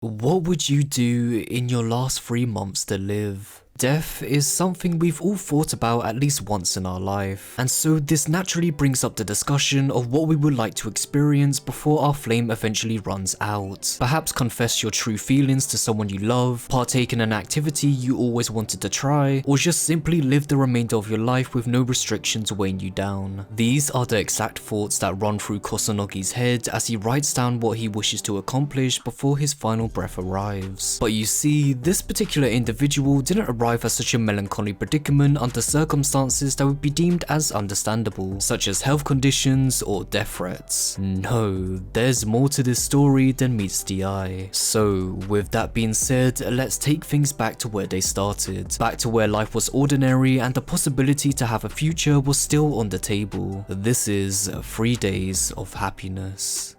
What would you do in your last 3 months to live? Death is something we've all thought about at least once in our life, and so this naturally brings up the discussion of what we would like to experience before our flame eventually runs out. Perhaps confess your true feelings to someone you love, partake in an activity you always wanted to try, or just simply live the remainder of your life with no restrictions weighing you down. These are the exact thoughts that run through Kusunoki's head as he writes down what he wishes to accomplish before his final breath arrives. But you see, this particular individual didn't arrive at such a melancholy predicament under circumstances that would be deemed as understandable, such as health conditions or death threats. No, there's more to this story than meets the eye. So, with that being said, let's take things back to where they started. Back to where life was ordinary and the possibility to have a future was still on the table. This is 3 days of happiness.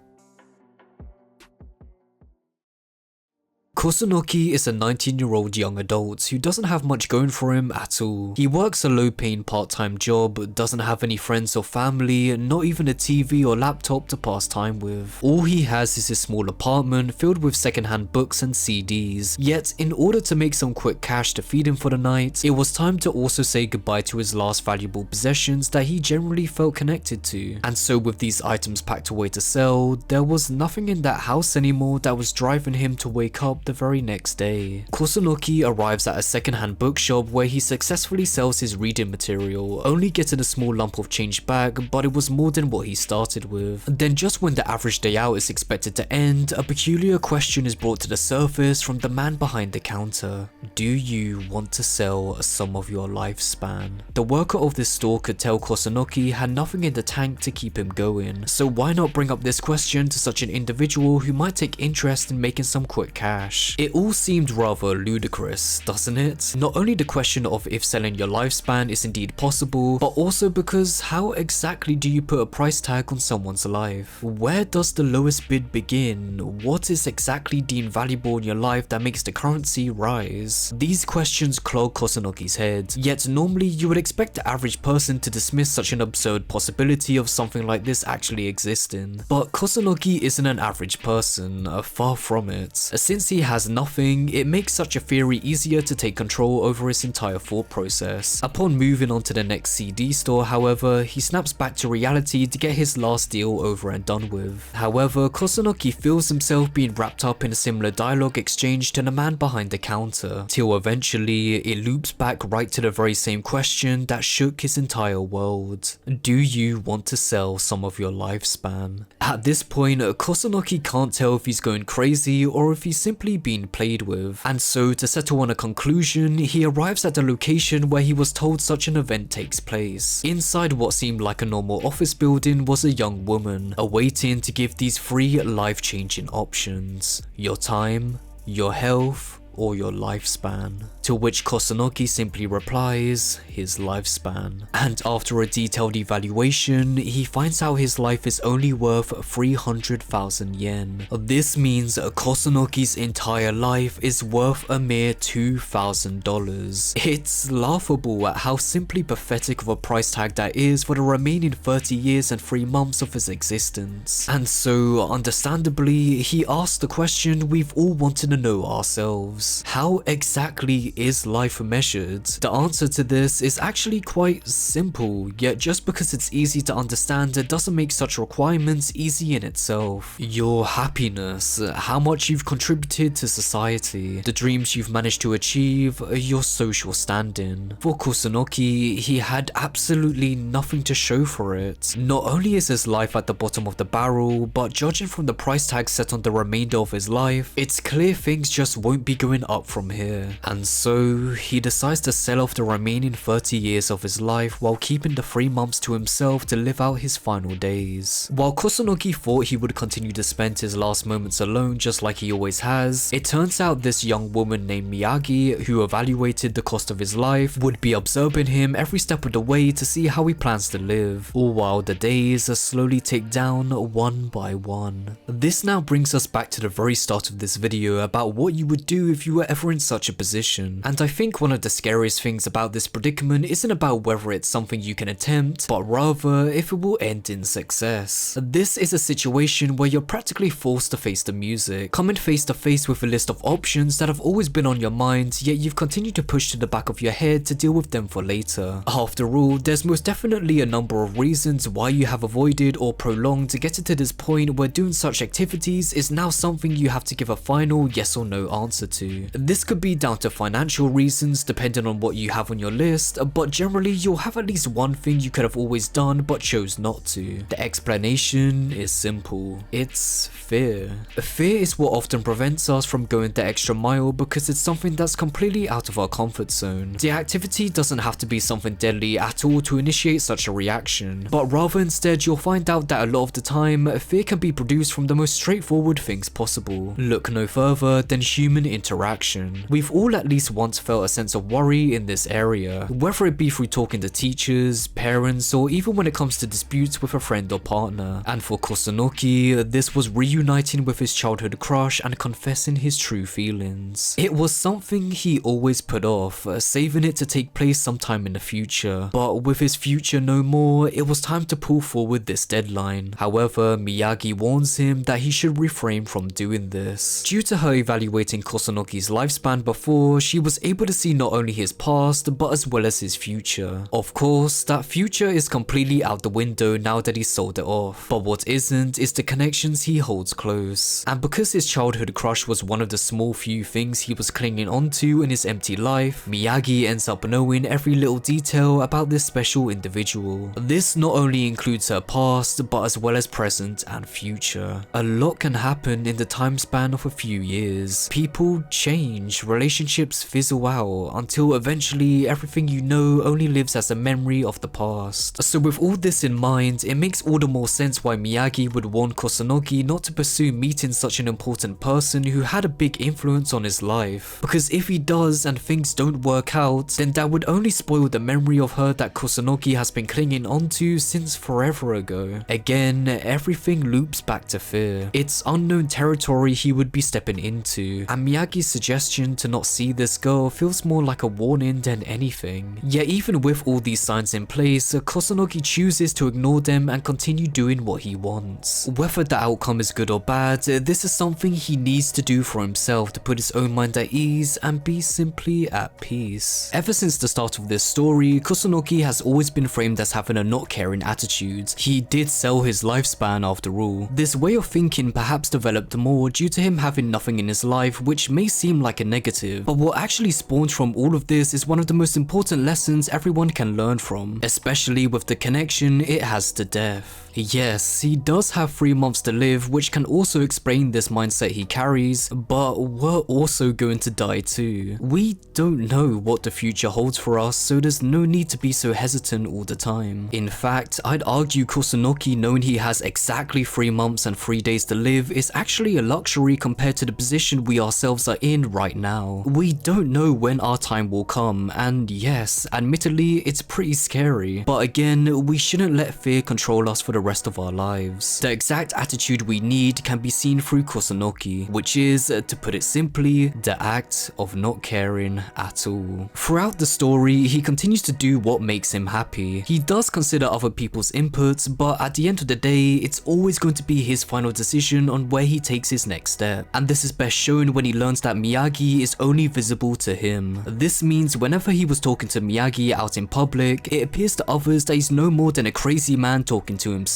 Kusunoki is a 19-year-old young adult who doesn't have much going for him at all. He works a low-paying part-time job, doesn't have any friends or family, not even a TV or laptop to pass time with. All he has is his small apartment filled with second-hand books and CDs. Yet, in order to make some quick cash to feed him for the night, it was time to also say goodbye to his last valuable possessions that he generally felt connected to. And so with these items packed away to sell, there was nothing in that house anymore that was driving him to wake up the very next day. Kusunoki arrives at a second-hand bookshop where he successfully sells his reading material, only getting a small lump of change back, but it was more than what he started with. Then just when the average day out is expected to end, a peculiar question is brought to the surface from the man behind the counter. Do you want to sell some of your lifespan? The worker of this store could tell Kusunoki had nothing in the tank to keep him going, so why not bring up this question to such an individual who might take interest in making some quick cash? It all seemed rather ludicrous, doesn't it? Not only the question of if selling your lifespan is indeed possible, but also because how exactly do you put a price tag on someone's life? Where does the lowest bid begin? What is exactly deemed valuable in your life that makes the currency rise? These questions clog Kusunoki's head, yet normally you would expect the average person to dismiss such an absurd possibility of something like this actually existing. But Kusunoki isn't an average person, far from it. Since he has nothing, it makes such a theory easier to take control over his entire thought process. Upon moving on to the next CD store, however, he snaps back to reality to get his last deal over and done with. However, Kusunoki feels himself being wrapped up in a similar dialogue exchange to the man behind the counter, till eventually it loops back right to the very same question that shook his entire world. Do you want to sell some of your lifespan? At this point, Kusunoki can't tell if he's going crazy or if he's simply being played with, and so to settle on a conclusion, he arrives at the location where he was told such an event takes place. Inside what seemed like a normal office building was a young woman, awaiting to give these 3 life-changing options: your time, your health, or your lifespan. To which Kusunoki simply replies, his lifespan. And after a detailed evaluation, he finds out his life is only worth 300,000 yen. This means Kusunoki's entire life is worth a mere $2,000. It's laughable at how simply pathetic of a price tag that is for the remaining 30 years and 3 months of his existence. And so, understandably, he asks the question we've all wanted to know ourselves. How exactly is life measured? The answer to this is actually quite simple, yet just because it's easy to understand, it doesn't make such requirements easy in itself. Your happiness, how much you've contributed to society, the dreams you've managed to achieve, your social standing. For Kusunoki, he had absolutely nothing to show for it. Not only is his life at the bottom of the barrel, but judging from the price tag set on the remainder of his life, it's clear things just won't be going up from here. And so he decides to sell off the remaining 30 years of his life while keeping the 3 months to himself to live out his final days. While Kusunoki thought he would continue to spend his last moments alone just like he always has, it turns out this young woman named Miaki, who evaluated the cost of his life, would be observing him every step of the way to see how he plans to live, all while the days slowly tick down one by one. This now brings us back to the very start of this video about what you would do if if you were ever in such a position. And I think one of the scariest things about this predicament isn't about whether it's something you can attempt, but rather if it will end in success. This is a situation where you're practically forced to face the music, coming face to face with a list of options that have always been on your mind, yet you've continued to push to the back of your head to deal with them for later. After all, there's most definitely a number of reasons why you have avoided or prolonged to getting to this point where doing such activities is now something you have to give a final yes or no answer to. This could be down to financial reasons depending on what you have on your list, but generally you'll have at least one thing you could have always done but chose not to. The explanation is simple. It's fear. Fear is what often prevents us from going the extra mile because it's something that's completely out of our comfort zone. The activity doesn't have to be something deadly at all to initiate such a reaction, but rather instead you'll find out that a lot of the time, fear can be produced from the most straightforward things possible. Look no further than human interaction. We've all at least once felt a sense of worry in this area, whether it be through talking to teachers, parents, or even when it comes to disputes with a friend or partner. And for Kusunoki, this was reuniting with his childhood crush and confessing his true feelings. It was something he always put off, saving it to take place sometime in the future. But with his future no more, it was time to pull forward this deadline. However, Miyagi warns him that he should refrain from doing this. Due to her evaluating Kusunoki's lifespan before, she was able to see not only his past, but as well as his future. Of course, that future is completely out the window now that he's sold it off. But what isn't is the connections he holds close. And because his childhood crush was one of the small few things he was clinging onto in his empty life, Miyagi ends up knowing every little detail about this special individual. This not only includes her past, but as well as present and future. A lot can happen in the time span of a few years. People change, relationships fizzle out, until eventually everything you know only lives as a memory of the past. So with all this in mind, it makes all the more sense why Miyagi would warn Kusunoki not to pursue meeting such an important person who had a big influence on his life. Because if he does and things don't work out, then that would only spoil the memory of her that Kusunoki has been clinging onto since forever ago. Again, everything loops back to fear. It's unknown territory he would be stepping into, and Miyagi's suggestion to not see this girl feels more like a warning than anything. Yet even with all these signs in place, Kusunoki chooses to ignore them and continue doing what he wants. Whether the outcome is good or bad, this is something he needs to do for himself to put his own mind at ease and be simply at peace. Ever since the start of this story, Kusunoki has always been framed as having a not caring attitude. He did sell his lifespan after all. This way of thinking perhaps developed more due to him having nothing in his life, which may seem like a negative, but what actually spawned from all of this is one of the most important lessons everyone can learn from, especially with the connection it has to death. Yes, he does have 3 months to live, which can also explain this mindset he carries, but we're also going to die too. We don't know what the future holds for us, so there's no need to be so hesitant all the time. In fact, I'd argue Kusunoki knowing he has exactly 3 months and 3 days to live is actually a luxury compared to the position we ourselves are in right now. We don't know when our time will come, and yes, admittedly, it's pretty scary, but again, we shouldn't let fear control us for the rest of our lives. The exact attitude we need can be seen through Kusunoki, which is, to put it simply, the act of not caring at all. Throughout the story, he continues to do what makes him happy. He does consider other people's inputs, but at the end of the day, it's always going to be his final decision on where he takes his next step. And this is best shown when he learns that Miyagi is only visible to him. This means whenever he was talking to Miyagi out in public, it appears to others that he's no more than a crazy man talking to himself.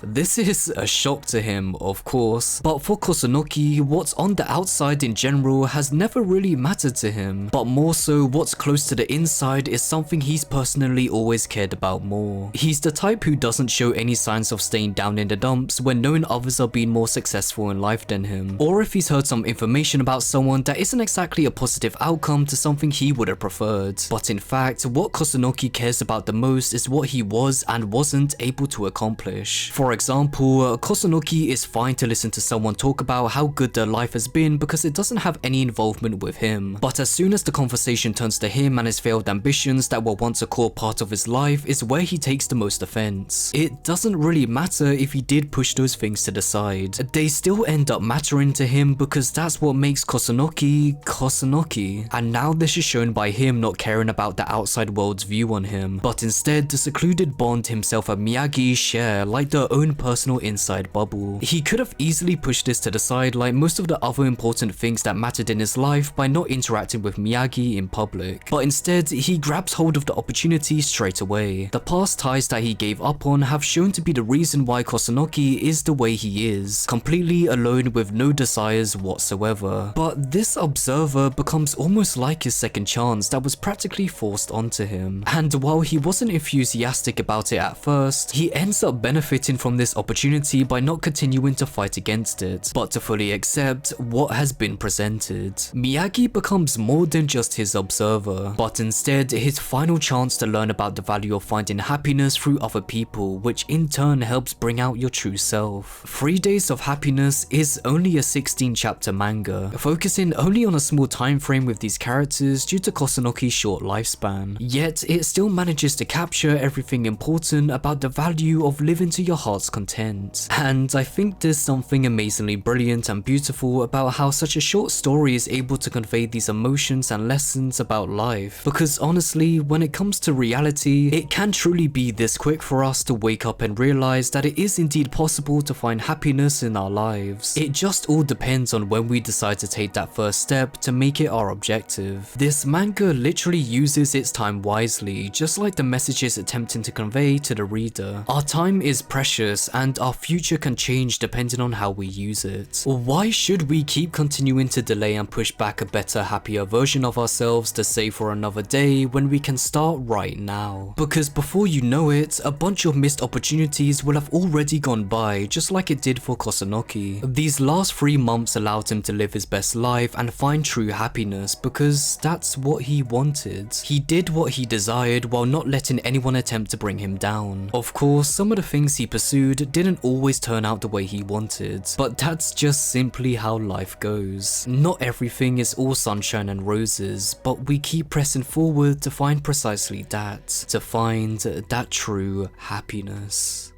This is a shock to him, of course, but for Kusunoki, what's on the outside in general has never really mattered to him, but more so what's close to the inside is something he's personally always cared about more. He's the type who doesn't show any signs of staying down in the dumps when knowing others are being more successful in life than him, or if he's heard some information about someone that isn't exactly a positive outcome to something he would have preferred. But in fact, what Kusunoki cares about the most is what he was and wasn't able to accomplish. For example, Kusunoki is fine to listen to someone talk about how good their life has been because it doesn't have any involvement with him, but as soon as the conversation turns to him and his failed ambitions that were once a core part of his life is where he takes the most offense. It doesn't really matter if he did push those things to the side. They still end up mattering to him because that's what makes Kusunoki Kusunoki, and now this is shown by him not caring about the outside world's view on him, but instead the secluded bond himself and Miyagi share like their own personal inside bubble. He could have easily pushed this to the side like most of the other important things that mattered in his life by not interacting with Miyagi in public, but instead he grabs hold of the opportunity straight away. The past ties that he gave up on have shown to be the reason why Kusunoki is the way he is, completely alone with no desires whatsoever. But this observer becomes almost like his second chance that was practically forced onto him, and while he wasn't enthusiastic about it at first, he ends up benefiting from this opportunity by not continuing to fight against it, but to fully accept what has been presented. Miyagi becomes more than just his observer, but instead his final chance to learn about the value of finding happiness through other people, which in turn helps bring out your true self. 3 Days of Happiness is only a 16 chapter manga, focusing only on a small time frame with these characters due to Kusunoki's short lifespan, yet it still manages to capture everything important about the value of living to your heart's content. And I think there's something amazingly brilliant and beautiful about how such a short story is able to convey these emotions and lessons about life, because honestly, when it comes to reality, it can truly be this quick for us to wake up and realize that it is indeed possible to find happiness in our lives. It just all depends on when we decide to take that first step to make it our objective. This manga literally uses its time wisely, just like the message it's attempting to convey to the reader. Our time is precious and our future can change depending on how we use it. Why should we keep continuing to delay and push back a better, happier version of ourselves to save for another day when we can start right now? Because before you know it, a bunch of missed opportunities will have already gone by, just like it did for Kusunoki. These last 3 months allowed him to live his best life and find true happiness because that's what he wanted. He did what he desired while not letting anyone attempt to bring him down. Of course, some of the things he pursued didn't always turn out the way he wanted, but that's just simply how life goes. Not everything is all sunshine and roses, but we keep pressing forward to find precisely that, to find that true happiness.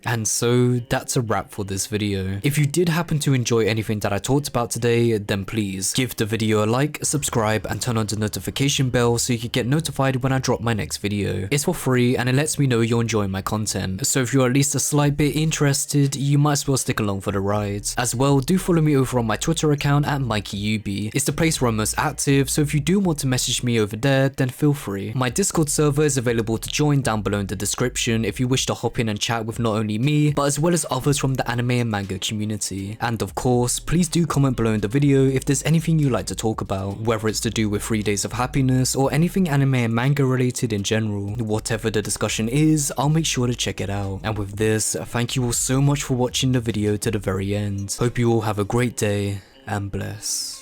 And so that's a wrap for this video. If you did happen to enjoy anything that I talked about today, then please give the video a like, subscribe, and turn on the notification bell so you can get notified when I drop my next video. It's for free and it lets me know you're enjoying my content, so if you're at least a slight bit interested, you might as well stick along for the ride. As well, do follow me over on my Twitter account at MikeyUB. It's the place where I'm most active, so if you do want to message me over there, then feel free. My Discord server is available to join down below in the description if you wish to hop in and chat with not only me, but as well as others from the anime and manga community. And of course, please do comment below in the video if there's anything you'd like to talk about, whether it's to do with 3 Days of Happiness or anything anime and manga related in general. Whatever the discussion is, I'll make sure to check it out. And with this, thank you all so much for watching the video to the very end. Hope you all have a great day and bless.